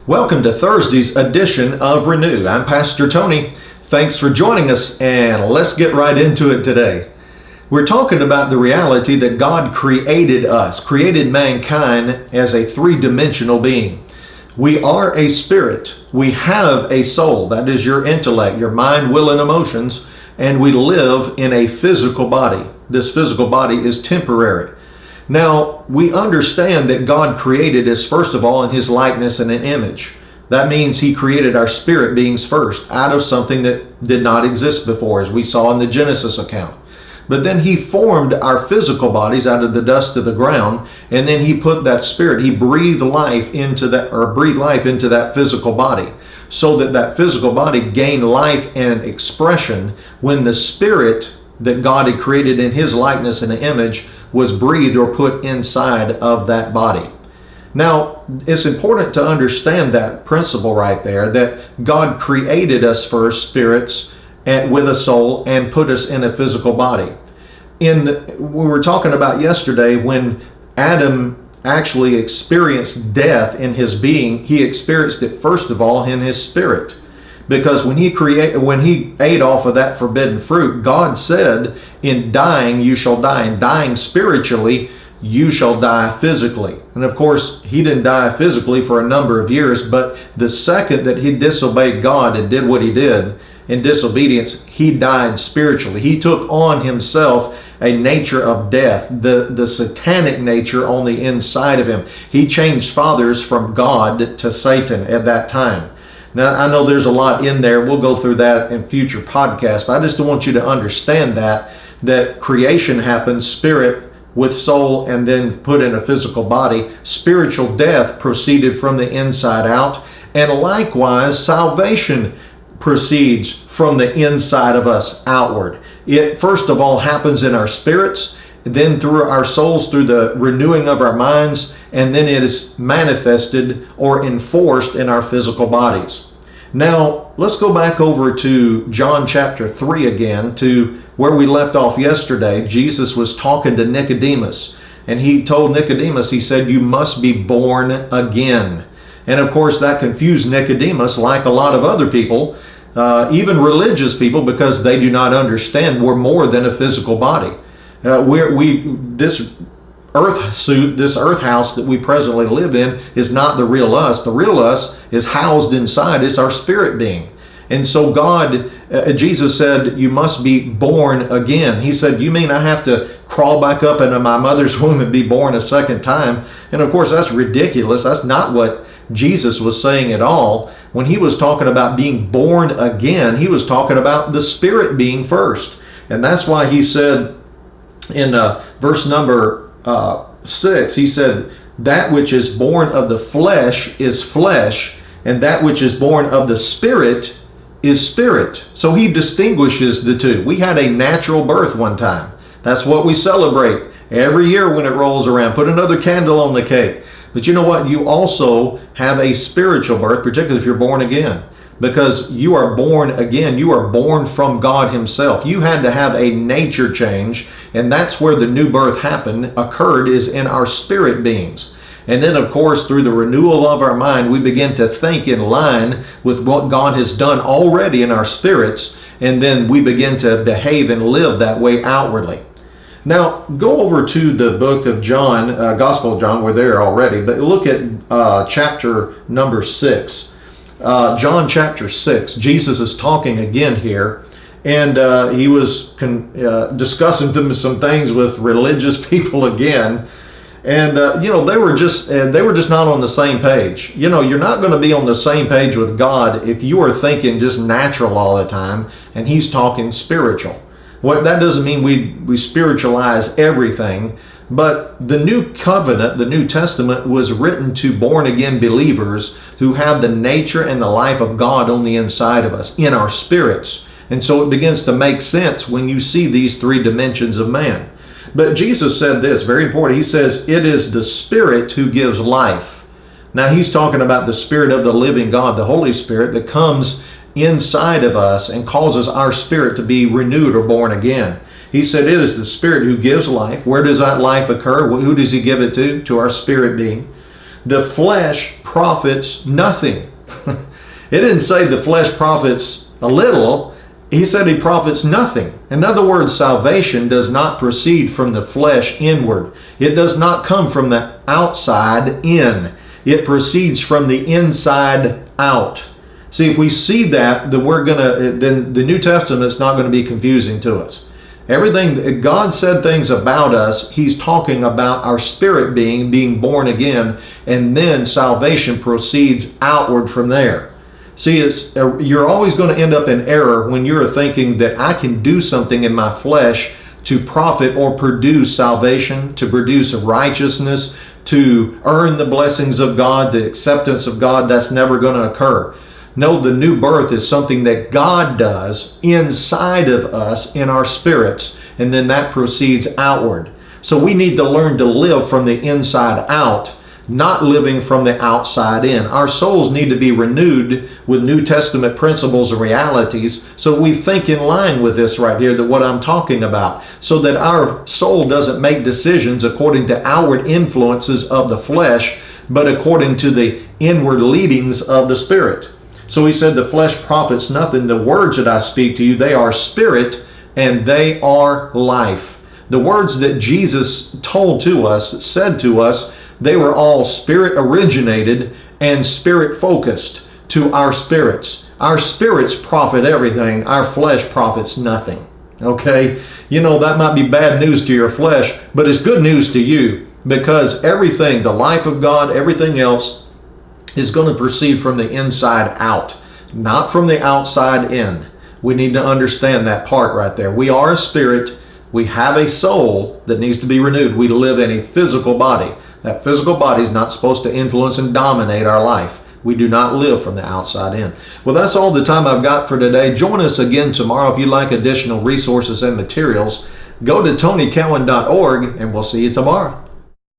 Welcome to Thursday's edition of Renew. I'm Pastor Tony. Thanks for joining us, and let's get right into it today. We're talking about the reality that God created us, created mankind as a three-dimensional being. We are a spirit. We have a soul. That is your intellect, your mind, will, and emotions. And we live in a physical body. This physical body is temporary. Now, we understand that God created us, first of all, in His likeness and an image. That means He created our spirit beings first, out of something that did not exist before, as we saw in the Genesis account. But then He formed our physical bodies out of the dust of the ground, and then He put that spirit, He breathed life into that physical body, so that that physical body gained life and expression when the spirit that God had created in His likeness and image was breathed or put inside of that body. Now, it's important to understand that principle right there, that God created us first, spirits, and with a soul, and put us in a physical body. We were talking about yesterday when Adam actually experienced death in his being, he experienced it first of all in his spirit. Because when he ate off of that forbidden fruit, God said, in dying you shall die. In dying spiritually, you shall die physically. And of course, he didn't die physically for a number of years, but the second that he disobeyed God and did what he did in disobedience, he died spiritually. He took on himself a nature of death, the satanic nature on the inside of him. He changed fathers from God to Satan at that time. Now, I know there's a lot in there. We'll go through that in future podcasts, but I just want you to understand that creation happened, spirit with soul, and then put in a physical body. Spiritual death proceeded from the inside out, and likewise, salvation proceeds from the inside of us outward. It first of all happens in our spirits, then through our souls, through the renewing of our minds, and then it is manifested or enforced in our physical bodies. Now, let's go back over to John chapter 3 again, to where we left off yesterday. Jesus was talking to Nicodemus, and he told Nicodemus, he said, you must be born again. And of course, that confused Nicodemus, like a lot of other people, even religious people, because they do not understand we're more than a physical body. This earth suit, this earth house that we presently live in, is not the real us. The real us is housed inside. It's our spirit being. And so Jesus said, you must be born again. He said, you mean I have to crawl back up into my mother's womb and be born a second time? And of course, that's ridiculous. That's not what Jesus was saying at all. When he was talking about being born again, he was talking about the spirit being first. And that's why he said in verse number 6, he said, that which is born of the flesh is flesh, and that which is born of the spirit is spirit. So he distinguishes the two. We had a natural birth one time. That's what we celebrate every year when it rolls around. Put another candle on the cake. But you know what? You also have a spiritual birth, particularly if you're born again. Because you are born again. You are born from God Himself. You had to have a nature change, and that's where the new birth occurred, is in our spirit beings. And then, of course, through the renewal of our mind, we begin to think in line with what God has done already in our spirits, and then we begin to behave and live that way outwardly. Now, go over to the book of John, Gospel of John. We're there already, but look at chapter number 6. John chapter 6, Jesus is talking again here, and he was discussing some things with religious people again, and they were just not on the same page. You're not going to be on the same page with God if you are thinking just natural all the time, and He's talking spiritual. That doesn't mean we spiritualize everything. But the new covenant, the New Testament, was written to born-again believers who have the nature and the life of God on the inside of us, in our spirits. And so it begins to make sense when you see these three dimensions of man. But Jesus said this, very important. He says, it is the Spirit who gives life. Now He's talking about the Spirit of the living God, the Holy Spirit, that comes inside of us and causes our spirit to be renewed or born again. He said it is the Spirit who gives life. Where does that life occur? Who does He give it to? To our spirit being. the flesh profits nothing. It didn't say the flesh profits a little. He said he profits nothing. In other words, salvation does not proceed from the flesh inward. It does not come from the outside in. It proceeds from the inside out. See, if we see that, then the New Testament's not going to be confusing to us. Everything God said things about us, He's talking about our spirit being born again, and then salvation proceeds outward from there. See, you're always going to end up in error when you're thinking that I can do something in my flesh to profit or produce salvation, to produce righteousness, to earn the blessings of God, the acceptance of God. That's never going to occur. No, the new birth is something that God does inside of us in our spirits, and then that proceeds outward. So we need to learn to live from the inside out, not living from the outside in. Our souls need to be renewed with New Testament principles and realities, so we think in line with this right here, that what I'm talking about, so that our soul doesn't make decisions according to outward influences of the flesh, but according to the inward leadings of the Spirit. So he said, the flesh profits nothing. The words that I speak to you, they are spirit and they are life. The words that Jesus told to us, said to us, they were all spirit originated and spirit focused to our spirits. Our spirits profit everything. Our flesh profits nothing. Okay? You know, that might be bad news to your flesh, but it's good news to you, because everything, the life of God, everything else is going to proceed from the inside out, not from the outside in. We need to understand that part right there. We are a spirit. We have a soul that needs to be renewed. We live in a physical body. That physical body is not supposed to influence and dominate our life. We do not live from the outside in. Well, that's all the time I've got for today. Join us again tomorrow if you'd like additional resources and materials. Go to TonyCowan.org and we'll see you tomorrow.